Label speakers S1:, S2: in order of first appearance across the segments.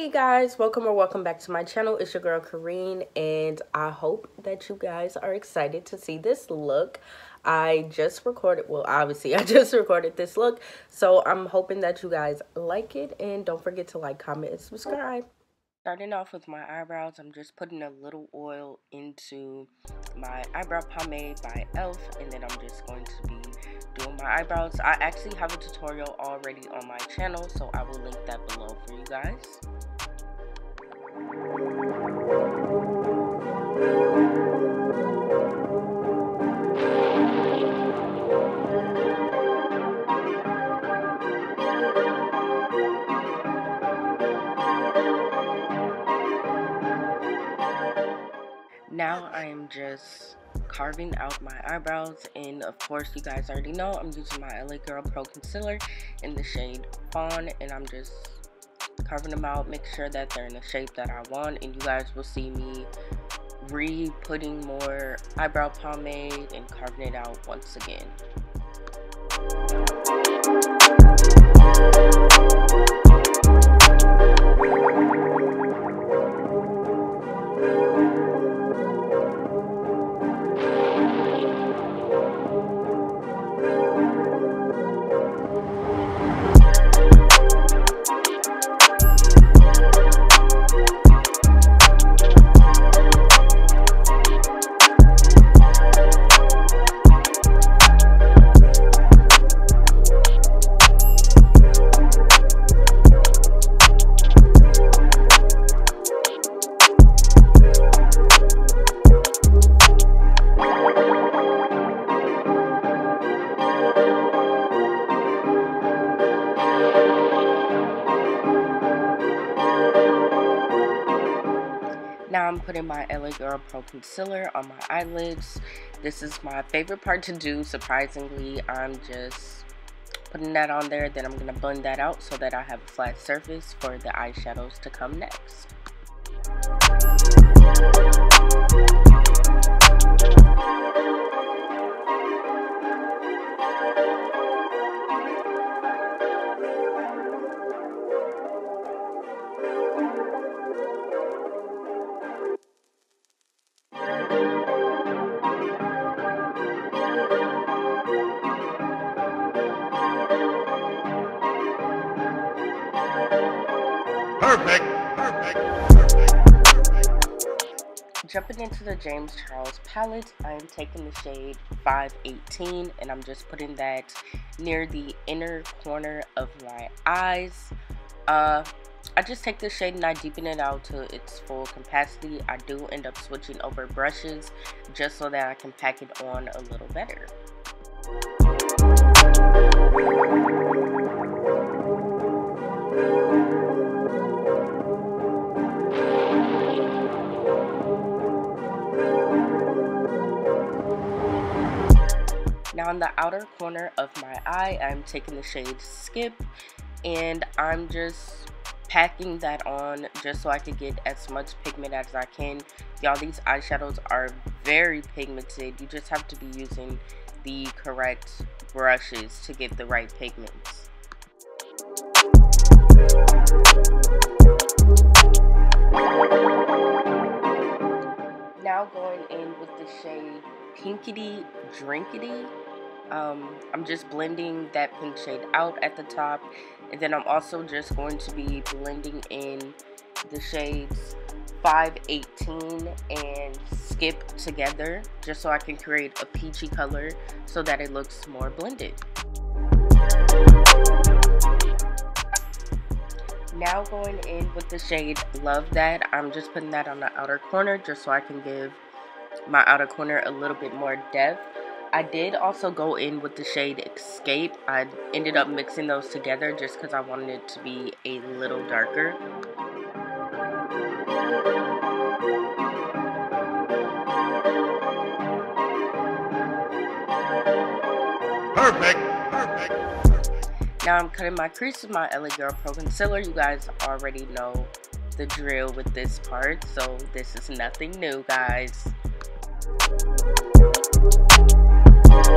S1: Hey guys, welcome back to my channel. It's your girl Kareen, and I hope that you guys are excited to see this look. I just recorded, well obviously I just recorded this look, so I'm hoping that you guys like it, and don't forget to like, comment, and subscribe. Starting off with my eyebrows, I'm just putting a little oil into my eyebrow pomade by e.l.f. and then I'm just going to be doing my eyebrows. I actually have a tutorial already on my channel, so I will link that below for you guys. Now I am just carving out my eyebrows, and of course you guys already know I'm using my LA Girl Pro Concealer in the shade Fawn, and I'm just carving them out, make sure that they're in the shape that I want, and you guys will see me putting more eyebrow pomade and carving it out once again. Now I'm putting my LA Girl Pro Concealer on my eyelids. This is my favorite part to do, surprisingly. I'm just putting that on there, then I'm going to blend that out so that I have a flat surface for the eyeshadows to come next.
S2: Perfect.
S1: Jumping into the James Charles palette, I am taking the shade 518, and I'm just putting that near the inner corner of my eyes. I just take this shade and I deepen it out to its full capacity. I do end up switching over brushes just so that I can pack it on a little better. Now on the outer corner of my eye, I'm taking the shade Skip, and I'm just packing that on just so I can get as much pigment as I can. Y'all, these eyeshadows are very pigmented. You just have to be using the correct brushes to get the right pigments. Now going in with the shade Pinkity Drinkity. I'm just blending that pink shade out at the top, and then I'm also just going to be blending in the shades 518 and Skip together just so I can create a peachy color so that it looks more blended. Now going in with the shade Love That, I'm just putting that on the outer corner just so I can give my outer corner a little bit more depth. I did also go in with the shade Escape. I ended up mixing those together just because I wanted it to be a little darker.
S2: Perfect.
S1: Now I'm cutting my crease with my LA Girl Pro Concealer. You guys already know the drill with this part, so this is nothing new, guys. Now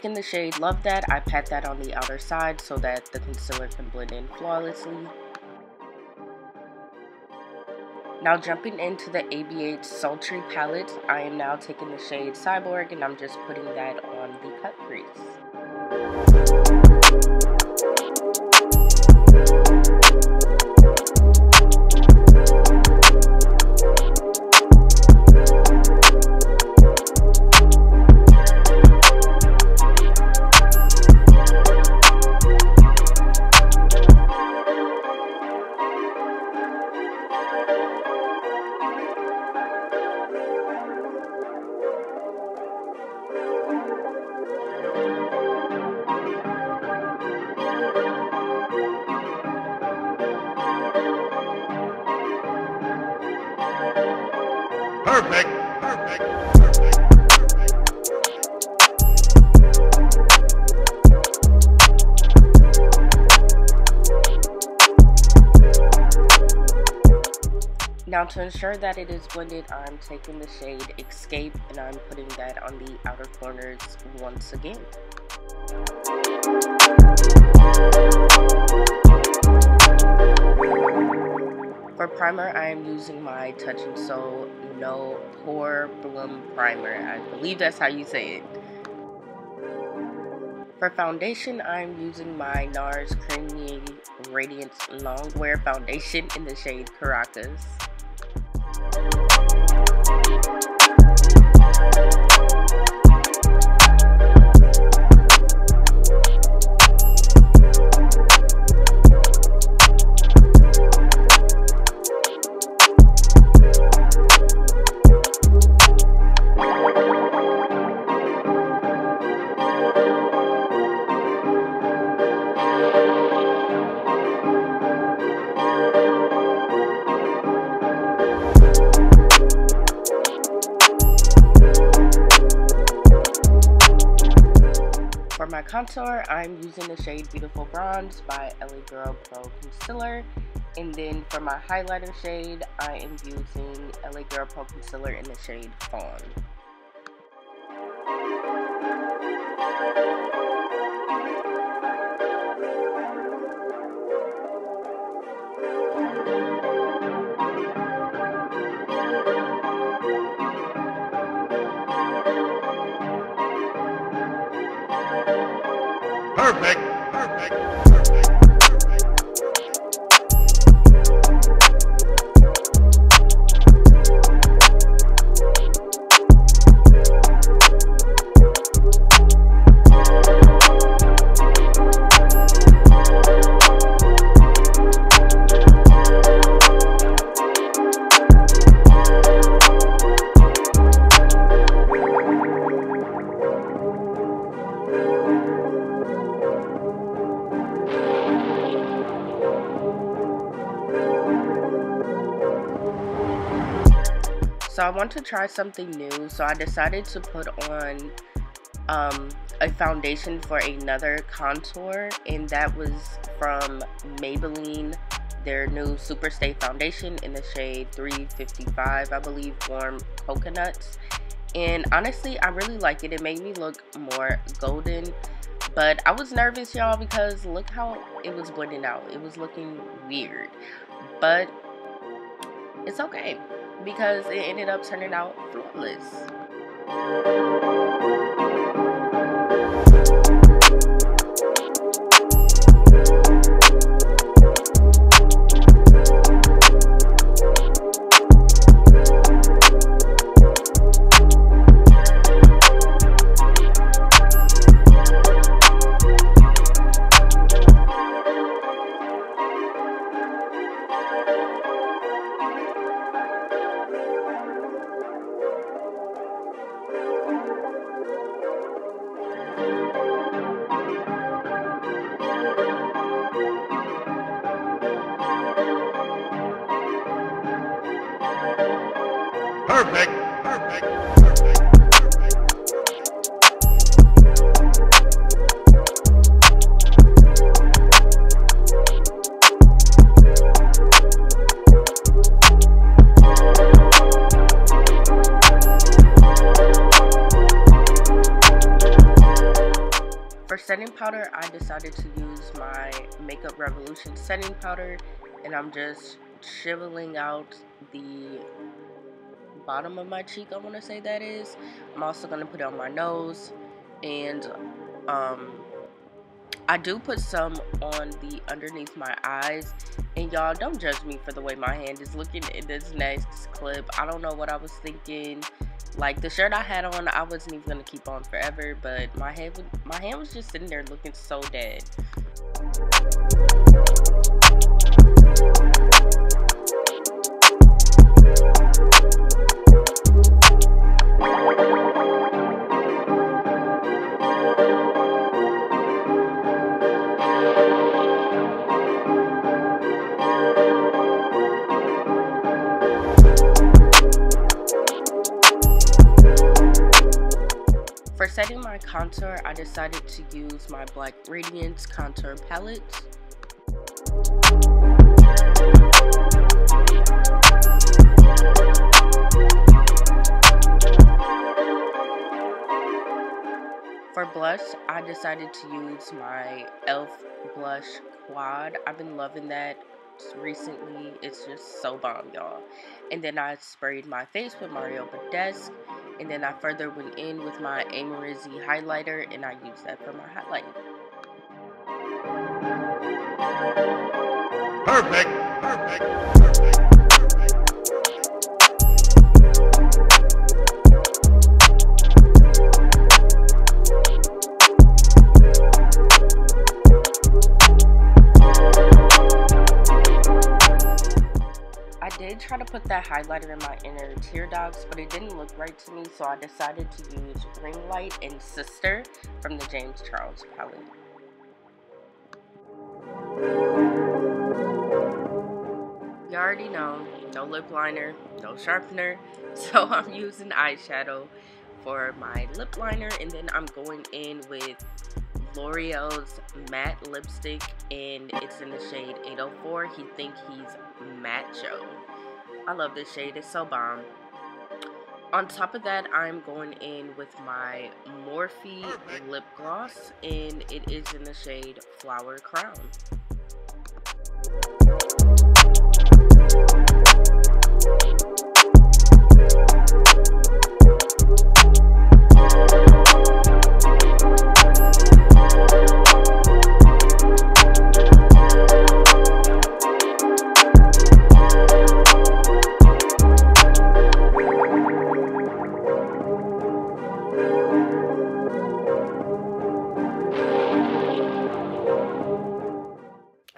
S1: taking the shade Love That, I pat that on the outer side so that the concealer can blend in flawlessly. Now jumping into the ABH Sultry palette, I am now taking the shade Cyborg and I'm just putting that on the cut crease.
S2: Perfect. Perfect.
S1: Now to ensure that it is blended, I'm taking the shade Escape and I'm putting that on the outer corners once again. For primer, I am using my Touch in Sol No Pore Bloom Primer. I believe that's how you say it. For foundation, I'm using my NARS Creamy Radiance Longwear Foundation in the shade Caracas. For my contour, I'm using the shade Beautiful Bronze by LA Girl Pro Concealer. And then for my highlighter shade, I am using LA Girl Pro Concealer in the shade Fawn.
S2: Perfect. Perfect.
S1: So I want to try something new, so I decided to put on a foundation for another contour, and that was from Maybelline, their new Superstay foundation in the shade 355, I believe, Warm Coconuts. And honestly, I really like it. It made me look more golden, but I was nervous, y'all, because look how it was blending out. It was looking weird, but it's okay, because it ended up turning out flawless.
S2: Perfect. Perfect.
S1: powder, I decided to use my Makeup Revolution setting powder, and I'm just chiseling out the bottom of my cheek, I want to say that is. I'm also going to put it on my nose, and I do put some on the underneath my eyes. And y'all, don't judge me for the way my hand is looking in this next clip. I don't know what I was thinking. Like, the shirt I had on, I wasn't even gonna keep on forever, but my hand was just sitting there looking so dead. For setting my contour, I decided to use my Black Radiance contour palette. For blush, I decided to use my e.l.f. blush quad. I've been loving that recently. It's just so bomb, y'all. And then I sprayed my face with Mario Badescu. And then I further went in with my Amourizzi highlighter, and I used that for my highlight.
S2: Perfect. Perfect.
S1: I did try to put that highlighter in my inner tear ducts, but it didn't look right to me, so I decided to use Ring Light and Sister from the James Charles palette. You already know, no lip liner, no sharpener, so I'm using eyeshadow for my lip liner, and then I'm going in with L'Oreal's matte lipstick, and it's in the shade 804. He think he's macho. I love this shade, it's so bomb. On top of that, I'm going in with my Morphe lip gloss, and it is in the shade Flower Crown.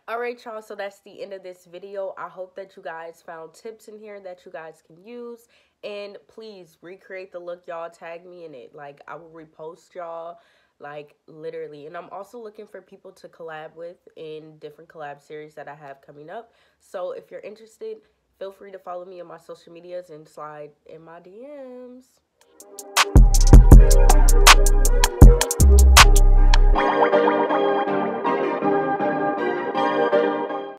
S1: Alright, y'all, so that's the end of this video. I hope that you guys found tips in here that you guys can use, and please recreate the look, y'all. Tag me in it. Like, I will repost y'all, like, literally. And I'm also looking for people to collab with in different collab series that I have coming up. So if you're interested, feel free to follow me on my social medias and slide in my DMs.